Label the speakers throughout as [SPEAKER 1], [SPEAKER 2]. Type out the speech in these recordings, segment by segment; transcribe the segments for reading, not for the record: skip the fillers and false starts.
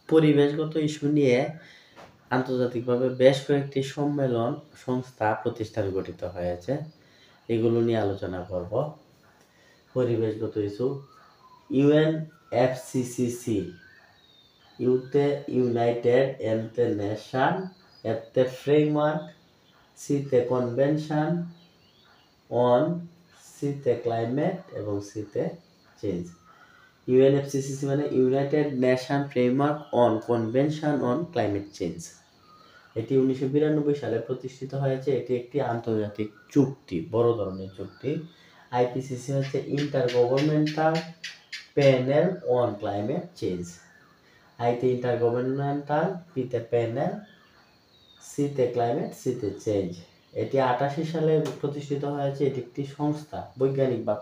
[SPEAKER 1] পরিবেশগত ইস্যু নিয়ে আন্তর্জাতিকভাবে বেশ কয়েকটি সম্মেলন সংস্থা প্রতিষ্ঠান গঠিত হয়েছে। এগুলো নিয়ে আলোচনা করব। পরিবেশগত ইস্যু UNFCCC, ইউনাইটেড নেশন, এফতে ফ্রেমওয়ার্ক, সিতে কনভেনশন অন, সিতে ক্লাইমেট এবং সিতে চেঞ্জ। UNFCCC মানে united nation framework on convention on climate change. এটি 1992 সালে প্রতিষ্ঠিত হয়েছে। এটি একটি আন্তর্জাতিক চুক্তি, বড় ধরনের চুক্তি। IPCC হচ্ছে inter governmental panel on climate change. আইতে ইন্টার গভর্নমেন্টাল, পিতে প্যানেল, সিতে ক্লাইমেট, সিতে চেঞ্জ। এটি 88 সালে প্রতিষ্ঠিত হয়েছে। এটি একটি সংস্থা, বৈজ্ঞানিক বা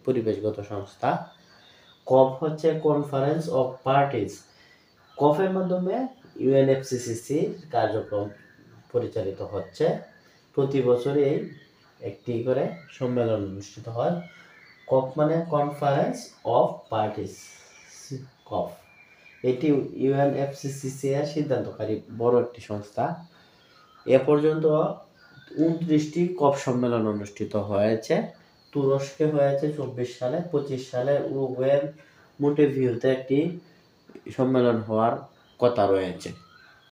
[SPEAKER 1] পরিবেশগত সংস্থা। কপ হচ্ছে কনফারেন্স অফ পার্টিস। কফের মাধ্যমে UNFCCC কার্যক্রম পরিচালিত হচ্ছে। প্রতি বছরই একটি করে সম্মেলন অনুষ্ঠিত হয়। কপ মানে কনফারেন্স অফ পার্টিস, কপ। এটি UNFCCC এর সিদ্ধান্তকারী বড় একটি সংস্থা। এ পর্যন্ত 29টি কপ সম্মেলন অনুষ্ঠিত হয়েছে। তুরস্কে হয়েছে 24 সালে, 25 সালে উরুগুয়ের মন্টেভিদেওতে একটি সম্মেলন হওয়ার কথা রয়েছে।